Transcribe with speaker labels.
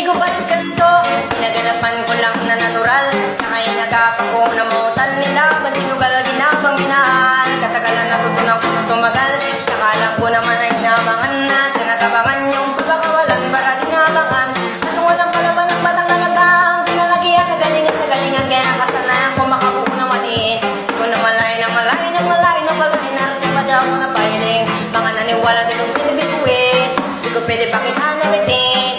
Speaker 1: Hindi ko ba't ganito? Pinaganapan ko lang na natural. Tsaka inagapako na motal nila. Ba't sinugal ginabang minahal? Katagalan natutunan ko na tumagal. Nakalang ko naman ay inabangan na. Sa natabangan yung pagkakawalan para dinabangan. Kaso walang kalaban ng batang lalagang. Pinalagihan na galingan. Kaya nakasanayan ko makabuo na matiin. Di ko na malay na narating pa di ako na pahiling. Mga naniwala di ko pinibituin. Di ko pwede pakita na bitin.